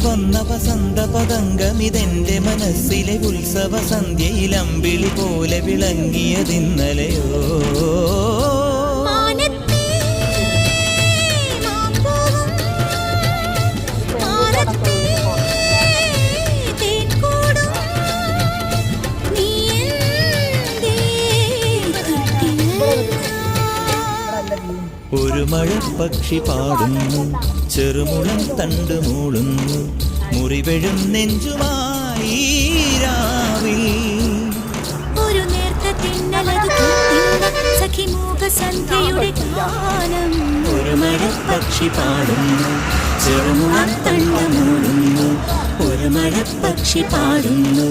വന്ന വസന്ത പതംഗമിതെന്റെ മനസ്സിലെ ഉത്സവ സന്ധ്യയിൽ അമ്പിളി പോലെ വിളങ്ങിയതിന്നലെയോ. ഒരു മഴപ്പക്ഷി പാടുന്നു, ചെറുമുളം തണ്ട് മൂളുന്നു, മുറിവെഴും നെഞ്ചുമായി രാവിൽ. ഒരു നേർത്ത സന്ധ്യയുടെ ഗാനം. ഒരു മഴപ്പക്ഷി പാടുന്നു, ചെറുമുളം തണ്ട് മൂളുന്നു, ഒരു മഴപ്പക്ഷി പാടുന്നു.